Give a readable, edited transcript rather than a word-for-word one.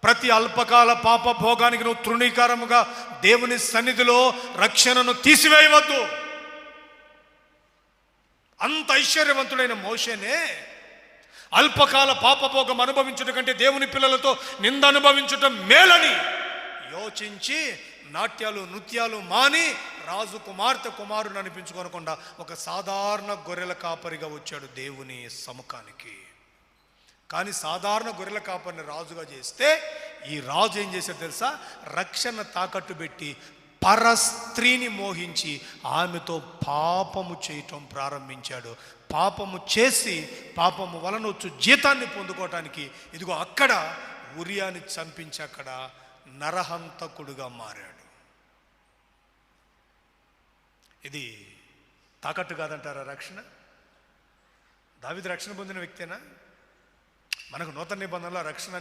ప్రతి అల్పకాల పాప భోగానికి నువ్వు తృణీకారముగా దేవుని సన్నిధిలో రక్షణను తీసివేయవద్దు. అంత ఐశ్వర్యవంతుడైన మోషేనే అల్పకాల పాపభోగం అనుభవించుట కంటే దేవుని పిల్లలతో నింద అనుభవించుట మేలని యోచించి నాట్యాలు నృత్యాలు మాని రాజు కుమారుని అనిపించుకోనకుండా ఒక సాధారణ గొర్రెల కాపరిగా వచ్చాడు దేవుని సముఖానికి. కానీ సాధారణ గొర్రెల కాపరిని రాజుగా చేస్తే ఈ రాజు ఏం చేశాడు తెలుసా? రక్షణ తాకట్టు పెట్టి పరస్త్రీని మోహించి ఆమెతో పాపము చేయటం ప్రారంభించాడు. పాపము చేసి పాపము వలన వచ్చు జీతాన్ని పొందుకోవటానికి ఇదిగో అక్కడ ఉరియాని చంపించి అక్కడ నరహంతకుడుగా మారాడు. ఇది తాకట్టు కాదంటారా రక్షణ? దావీదు రక్షణ పొందిన వ్యక్తేనా? మనకు నూతన నిబంధనలో రక్షణ